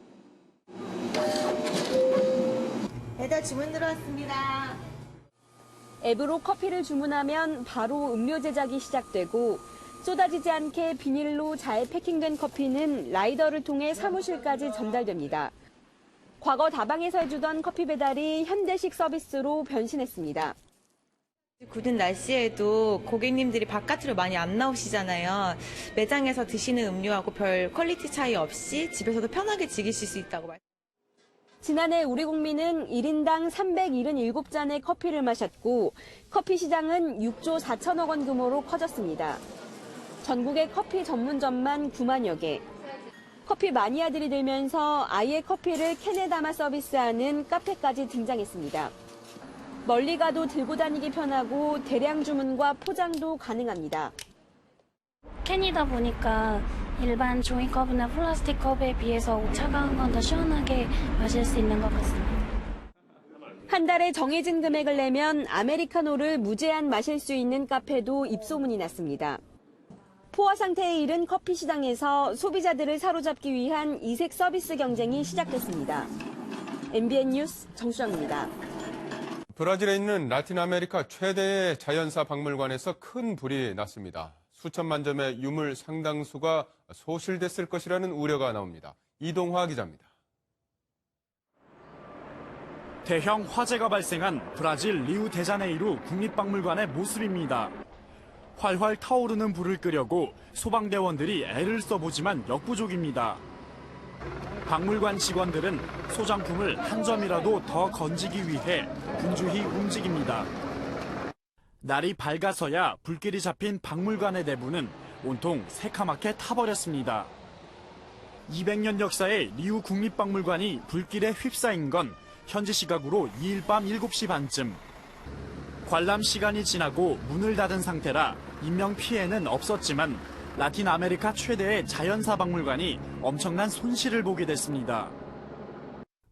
배달 주문 들어왔습니다. 앱으로 커피를 주문하면 바로 음료 제작이 시작되고 쏟아지지 않게 비닐로 잘 패킹된 커피는 라이더를 통해 사무실까지 전달됩니다. 과거 다방에서 해주던 커피 배달이 현대식 서비스로 변신했습니다. 굳은 날씨에도 고객님들이 바깥으로 많이 안 나오시잖아요. 매장에서 드시는 음료하고 별 퀄리티 차이 없이 집에서도 편하게 즐기실 수 있다고 말씀드립니다. 지난해 우리 국민은 1인당 377잔의 커피를 마셨고 커피 시장은 6조 4천억 원 규모로 커졌습니다. 전국의 커피 전문점만 9만여 개. 커피 마니아들이 들면서 아예 커피를 캔에 담아 서비스하는 카페까지 등장했습니다. 멀리 가도 들고 다니기 편하고 대량 주문과 포장도 가능합니다. 캔이다 보니까 일반 종이컵이나 플라스틱 컵에 비해서 차가운 건 더 시원하게 마실 수 있는 것 같습니다. 한 달에 정해진 금액을 내면 아메리카노를 무제한 마실 수 있는 카페도 입소문이 났습니다. 포화 상태에 이른 커피 시장에서 소비자들을 사로잡기 위한 이색 서비스 경쟁이 시작됐습니다. MBN 뉴스 정수정입니다. 브라질에 있는 라틴 아메리카 최대의 자연사 박물관에서 큰 불이 났습니다. 수천만 점의 유물 상당수가 소실됐을 것이라는 우려가 나옵니다. 이동화 기자입니다. 대형 화재가 발생한 브라질 리우데자네이루 국립박물관의 모습입니다. 활활 타오르는 불을 끄려고 소방대원들이 애를 써보지만 역부족입니다. 박물관 직원들은 소장품을 한 점이라도 더 건지기 위해 분주히 움직입니다. 날이 밝아서야 불길이 잡힌 박물관의 내부는 온통 새카맣게 타버렸습니다. 200년 역사의 리우 국립박물관이 불길에 휩싸인 건 현지 시각으로 2일 밤 7시 반쯤. 관람 시간이 지나고 문을 닫은 상태라 인명 피해는 없었지만 라틴 아메리카 최대의 자연사 박물관이 엄청난 손실을 보게 됐습니다.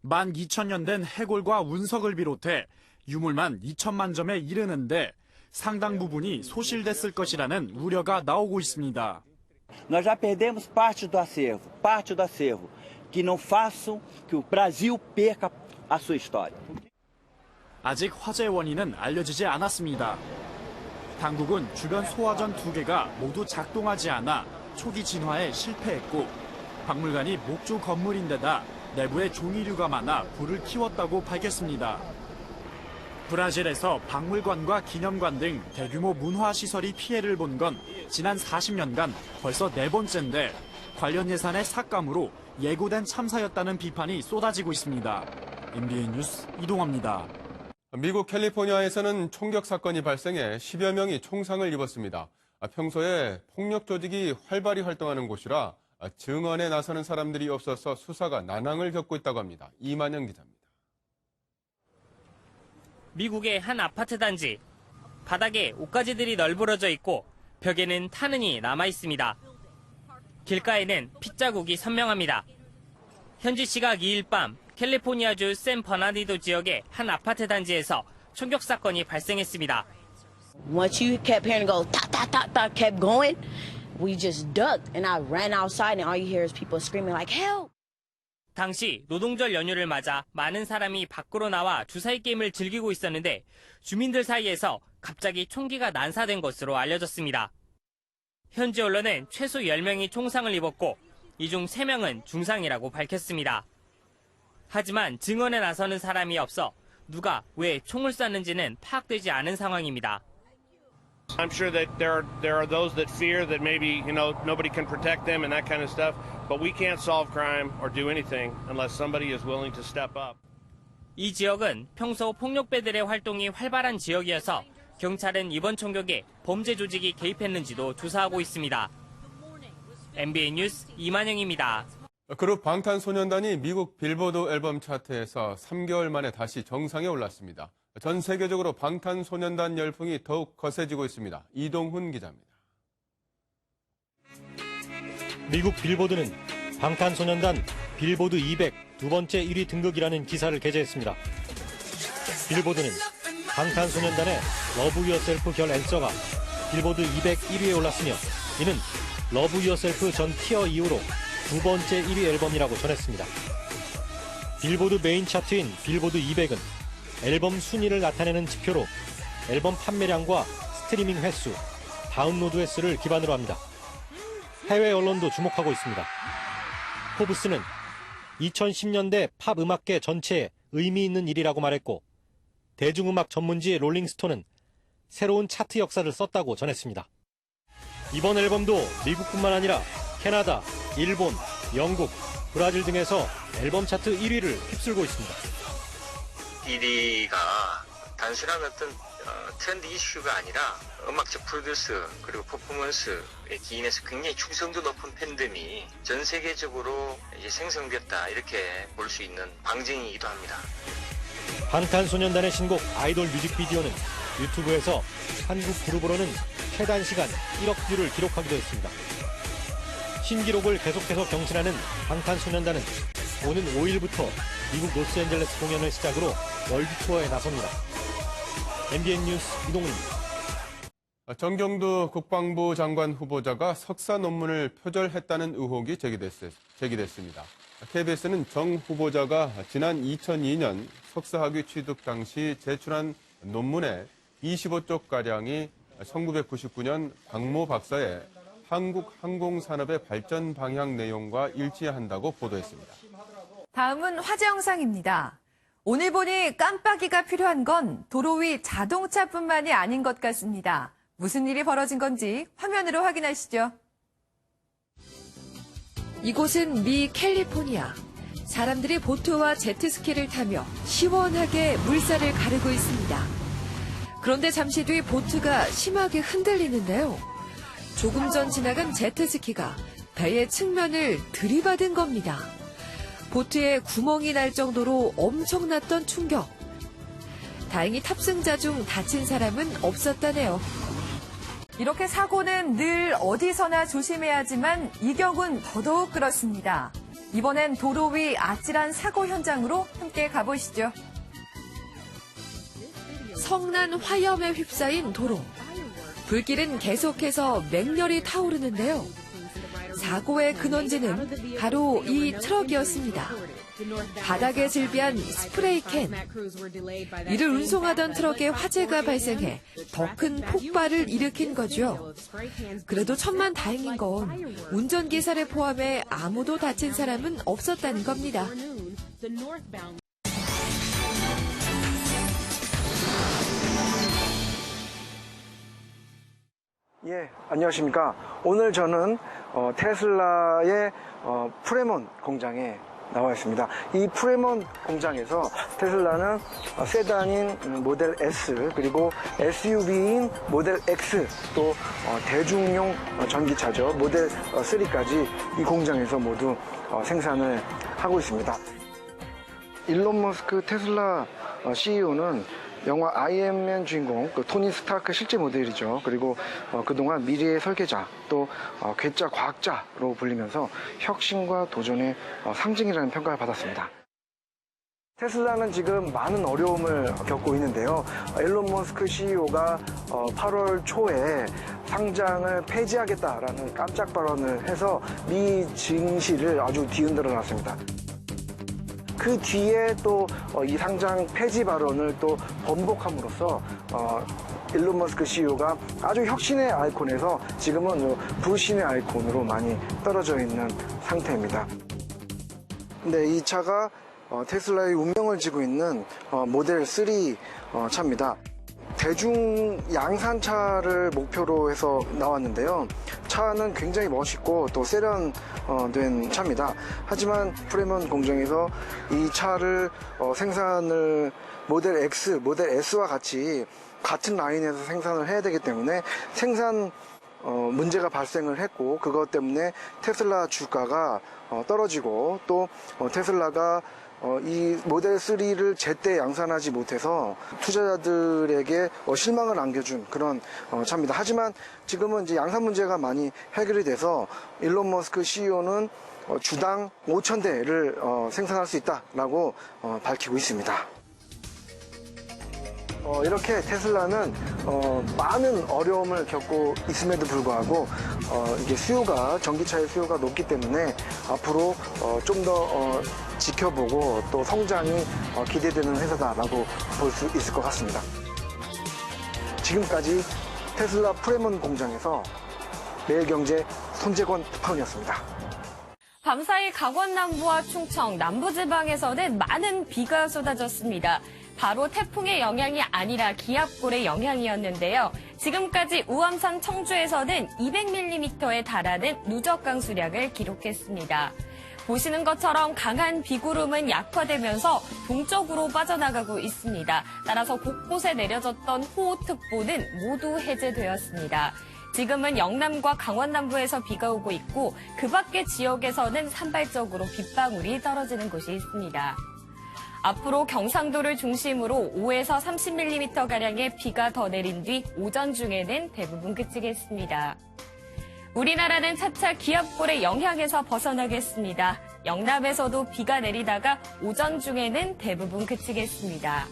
12,000년 된 해골과 운석을 비롯해 유물만 2천만 점에 이르는데 상당 부분이 소실됐을 것이라는 우려가 나오고 있습니다. Nós já perdemos parte do acervo, que não façam que o Brasil perca a sua história. 아직 화재 원인은 알려지지 않았습니다. 당국은 주변 소화전 2개가 모두 작동하지 않아 초기 진화에 실패했고 박물관이 목조 건물인데다 내부에 종이류가 많아 불을 키웠다고 밝혔습니다. 브라질에서 박물관과 기념관 등 대규모 문화시설이 피해를 본 건 지난 40년간 벌써 4번째인데 관련 예산의 삭감으로 예고된 참사였다는 비판이 쏟아지고 있습니다. MBN 뉴스 이동화입니다. 미국 캘리포니아에서는 총격 사건이 발생해 10여 명이 총상을 입었습니다. 평소에 폭력 조직이 활발히 활동하는 곳이라 증언에 나서는 사람들이 없어서 수사가 난항을 겪고 있다고 합니다. 이만영 기자입니다. 미국의 한 아파트 단지. 바닥에 옷가지들이 널브러져 있고 벽에는 타는이 남아 있습니다. 길가에는 핏자국이 선명합니다. 현지 시각 2일 밤 캘리포니아주 샌버나디노 지역의 한 아파트 단지에서 총격 사건이 발생했습니다. Once you kept hearing go ta ta ta ta kept going, we just ducked and I ran outside and all you hear is people screaming like help. 당시 노동절 연휴를 맞아 많은 사람이 밖으로 나와 주사위 게임을 즐기고 있었는데 주민들 사이에서 갑자기 총기가 난사된 것으로 알려졌습니다. 현지 언론은 최소 10명이 총상을 입었고 이 중 3명은 중상이라고 밝혔습니다. 하지만 증언에 나서는 사람이 없어 누가 왜 총을 쐈는지는 파악되지 않은 상황입니다. I'm sure that there are those that fear that maybe, nobody can protect them and that kind of stuff, but we can't solve crime or do anything unless somebody is willing to step up. 이 지역은 평소 폭력배들의 활동이 활발한 지역이어서 경찰은 이번 총격에 범죄 조직이 개입했는지도 조사하고 있습니다. MBN 뉴스 이만영입니다. 그룹 방탄소년단이 미국 빌보드 앨범 차트에서 3개월 만에 다시 정상에 올랐습니다. 전 세계적으로 방탄소년단 열풍이 더욱 거세지고 있습니다. 이동훈 기자입니다. 미국 빌보드는 방탄소년단 빌보드 200 두 번째 1위 등극이라는 기사를 게재했습니다. 빌보드는 방탄소년단의 러브 유어셀프 결 앤서가 빌보드 200 1위에 올랐으며 이는 러브 유어셀프 전 티어 이후로 두 번째 1위 앨범이라고 전했습니다. 빌보드 메인 차트인 빌보드 200은 앨범 순위를 나타내는 지표로 앨범 판매량과 스트리밍 횟수, 다운로드 횟수를 기반으로 합니다. 해외 언론도 주목하고 있습니다. 포브스는 2010년대 팝 음악계 전체에 의미 있는 일이라고 말했고 대중음악 전문지 롤링스톤은 새로운 차트 역사를 썼다고 전했습니다. 이번 앨범도 미국뿐만 아니라 캐나다, 일본, 영국, 브라질 등에서 앨범 차트 1위를 휩쓸고 있습니다. 1위가 단순한 어떤 트렌드 이슈가 아니라 음악적 프로듀스 그리고 퍼포먼스의 기인에서 굉장히 충성도 높은 팬덤이 전 세계적으로 이제 생성됐다 이렇게 볼 수 있는 방증이기도 합니다. 방탄소년단의 신곡 아이돌 뮤직비디오는 유튜브에서 한국 그룹으로는 최단 시간 1억 뷰를 기록하기도 했습니다. 신기록을 계속해서 경신하는 방탄소년단은 오는 5일부터 미국 로스앤젤레스 공연을 시작으로 월드 투어에 나섭니다. MBN 뉴스 이동훈입니다. 정경두 국방부 장관 후보자가 석사 논문을 표절했다는 의혹이 제기됐습니다. KBS는 정 후보자가 지난 2002년 석사학위 취득 당시 제출한 논문의 25쪽가량이 1999년 박모 박사의 한국 항공산업의 발전 방향 내용과 일치한다고 보도했습니다. 다음은 화재 영상입니다. 오늘 보니 깜빡이가 필요한 건 도로 위 자동차뿐만이 아닌 것 같습니다. 무슨 일이 벌어진 건지 화면으로 확인하시죠. 이곳은 미 캘리포니아. 사람들이 보트와 제트스키를 타며 시원하게 물살을 가르고 있습니다. 그런데 잠시 뒤 보트가 심하게 흔들리는데요. 조금 전 지나간 제트스키가 배의 측면을 들이받은 겁니다. 보트에 구멍이 날 정도로 엄청났던 충격. 다행히 탑승자 중 다친 사람은 없었다네요. 이렇게 사고는 늘 어디서나 조심해야지만 이 경우는 더더욱 그렇습니다. 이번엔 도로 위 아찔한 사고 현장으로 함께 가보시죠. 성난 화염에 휩싸인 도로. 불길은 계속해서 맹렬히 타오르는데요. 사고의 근원지는 바로 이 트럭이었습니다. 바닥에 질비한 스프레이 캔. 이를 운송하던 트럭에 화재가 발생해 더 큰 폭발을 일으킨 거죠. 그래도 천만다행인 건 운전기사를 포함해 아무도 다친 사람은 없었다는 겁니다. 예, 안녕하십니까. 오늘 저는 테슬라의 프레몬 공장에 나와 있습니다. 이 프레몬 공장에서 테슬라는 세단인 모델 S 그리고 SUV인 모델 X 또 대중용 전기차죠. 모델 3까지 이 공장에서 모두 생산을 하고 있습니다. 일론 머스크 테슬라 CEO는 영화 아이언맨 주인공 토니 스타크 실제 모델이죠. 그리고 그동안 미래의 설계자 또 괴짜 과학자로 불리면서 혁신과 도전의 상징이라는 평가를 받았습니다. 테슬라는 지금 많은 어려움을 겪고 있는데요. 일론 머스크 CEO가 8월 초에 상장을 폐지하겠다라는 깜짝 발언을 해서 미 증시를 아주 뒤흔들어 놨습니다. 그 뒤에 또 이 상장 폐지 발언을 또 번복함으로써 일론 머스크 CEO가 아주 혁신의 아이콘에서 지금은 불신의 아이콘으로 많이 떨어져 있는 상태입니다. 근데 이 차가 테슬라의 운명을 지고 있는 모델 3 차입니다. 대중 양산차를 목표로 해서 나왔는데요. 차는 굉장히 멋있고 또 세련된 차입니다. 하지만 프레몬 공장에서 이 차를 생산을 모델 X, 모델 S와 같은 라인에서 생산을 해야 되기 때문에 생산 문제가 발생을 했고 그것 때문에 테슬라 주가가 떨어지고 또 테슬라가 이 모델 3를 제때 양산하지 못해서 투자자들에게 실망을 안겨준 그런 차입니다. 하지만 지금은 이제 양산 문제가 많이 해결이 돼서 일론 머스크 CEO는 주당 5,000대를 생산할 수 있다라고 밝히고 있습니다. 이렇게 테슬라는 많은 어려움을 겪고 있음에도 불구하고 이게 전기차의 수요가 높기 때문에 앞으로 좀 더 지켜보고 또 성장이 기대되는 회사다라고 볼 수 있을 것 같습니다. 지금까지 테슬라 프레몬 공장에서 매일경제 손재권 특파원이었습니다. 밤사이 강원 남부와 충청, 남부지방에서는 많은 비가 쏟아졌습니다. 바로 태풍의 영향이 아니라 기압골의 영향이었는데요. 지금까지 우암산 청주에서는 200mm에 달하는 누적 강수량을 기록했습니다. 보시는 것처럼 강한 비구름은 약화되면서 동쪽으로 빠져나가고 있습니다. 따라서 곳곳에 내려졌던 호우특보는 모두 해제되었습니다. 지금은 영남과 강원 남부에서 비가 오고 있고 그 밖의 지역에서는 산발적으로 빗방울이 떨어지는 곳이 있습니다. 앞으로 경상도를 중심으로 5에서 30mm가량의 비가 더 내린 뒤 오전 중에는 대부분 그치겠습니다. 우리나라는 차차 기압골의 영향에서 벗어나겠습니다. 영남에서도 비가 내리다가 오전 중에는 대부분 그치겠습니다.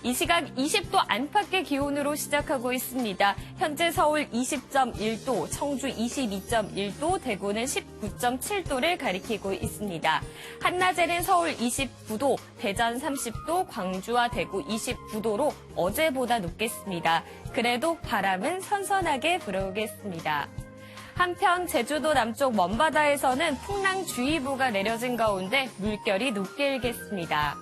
이 시각 20도 안팎의 기온으로 시작하고 있습니다. 현재 서울 20.1도, 청주 22.1도, 대구는 19.7도를 가리키고 있습니다. 한낮에는 서울 29도, 대전 30도, 광주와 대구 29도로 어제보다 높겠습니다. 그래도 바람은 선선하게 불어오겠습니다. 한편 제주도 남쪽 먼바다에서는 풍랑주의보가 내려진 가운데 물결이 높게 일겠습니다.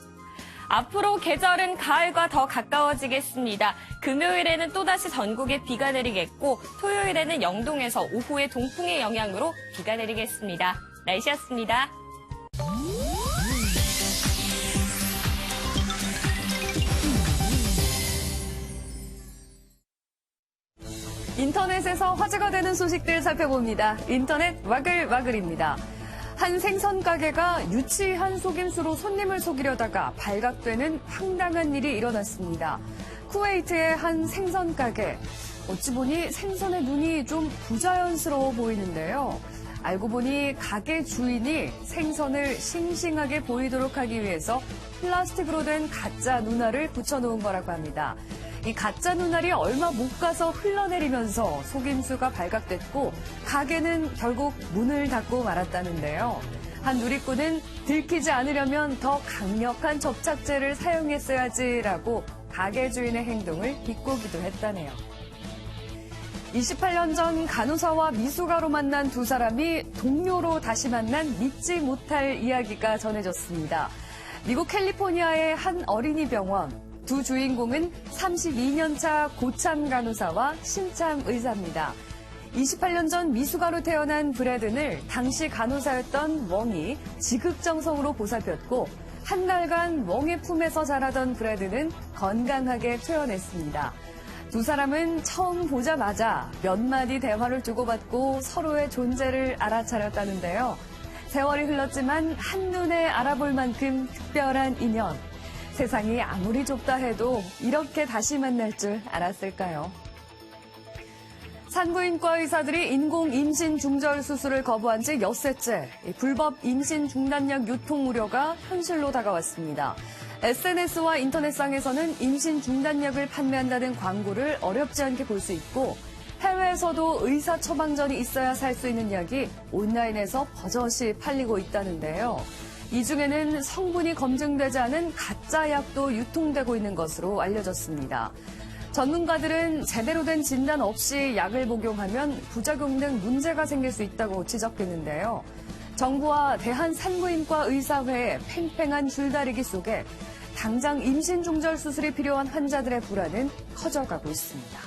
앞으로 계절은 가을과 더 가까워지겠습니다. 금요일에는 또다시 전국에 비가 내리겠고 토요일에는 영동에서 오후에 동풍의 영향으로 비가 내리겠습니다. 날씨였습니다. 인터넷에서 화제가 되는 소식들 살펴봅니다. 인터넷 와글와글입니다. 한 생선 가게가 유치한 속임수로 손님을 속이려다가 발각되는 황당한 일이 일어났습니다. 쿠웨이트의 한 생선 가게. 어찌 보니 생선의 눈이 좀 부자연스러워 보이는데요. 알고 보니 가게 주인이 생선을 싱싱하게 보이도록 하기 위해서 플라스틱으로 된 가짜 눈알을 붙여놓은 거라고 합니다. 이 가짜 눈알이 얼마 못 가서 흘러내리면서 속임수가 발각됐고 가게는 결국 문을 닫고 말았다는데요. 한 누리꾼은 들키지 않으려면 더 강력한 접착제를 사용했어야지라고 가게 주인의 행동을 비꼬기도 했다네요. 28년 전 간호사와 미숙아로 만난 두 사람이 동료로 다시 만난 믿지 못할 이야기가 전해졌습니다. 미국 캘리포니아의 한 어린이 병원. 두 주인공은 32년차 고참 간호사와 신참 의사입니다. 28년 전 미숙아로 태어난 브래든을 당시 간호사였던 웡이 지극정성으로 보살폈고 한 달간 웡의 품에서 자라던 브래든은 건강하게 퇴원했습니다. 두 사람은 처음 보자마자 몇 마디 대화를 주고받고 서로의 존재를 알아차렸다는데요. 세월이 흘렀지만 한눈에 알아볼 만큼 특별한 인연. 세상이 아무리 좁다 해도 이렇게 다시 만날 줄 알았을까요? 산부인과 의사들이 인공 임신 중절 수술을 거부한 지 엿새째, 불법 임신 중단약 유통 우려가 현실로 다가왔습니다. SNS와 인터넷상에서는 임신 중단약을 판매한다는 광고를 어렵지 않게 볼 수 있고 해외에서도 의사 처방전이 있어야 살 수 있는 약이 온라인에서 버젓이 팔리고 있다는데요. 이 중에는 성분이 검증되지 않은 가짜 약도 유통되고 있는 것으로 알려졌습니다. 전문가들은 제대로 된 진단 없이 약을 복용하면 부작용 등 문제가 생길 수 있다고 지적했는데요. 정부와 대한산부인과 의사회의 팽팽한 줄다리기 속에 당장 임신 중절 수술이 필요한 환자들의 불안은 커져가고 있습니다.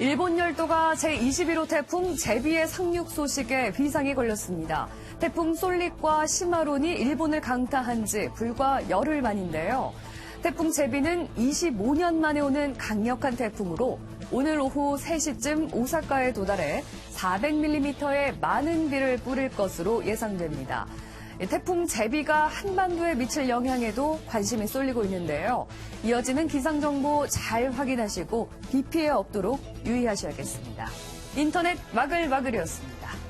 일본 열도가 제21호 태풍 제비의 상륙 소식에 위상이 걸렸습니다. 태풍 솔릭과 시마론이 일본을 강타한 지 불과 열흘 만인데요. 태풍 제비는 25년 만에 오는 강력한 태풍으로 오늘 오후 3시쯤 오사카에 도달해 400mm의 많은 비를 뿌릴 것으로 예상됩니다. 태풍 제비가 한반도에 미칠 영향에도 관심이 쏠리고 있는데요. 이어지는 기상정보 잘 확인하시고 비 피해 없도록 유의하셔야겠습니다. 인터넷 마글마글이었습니다.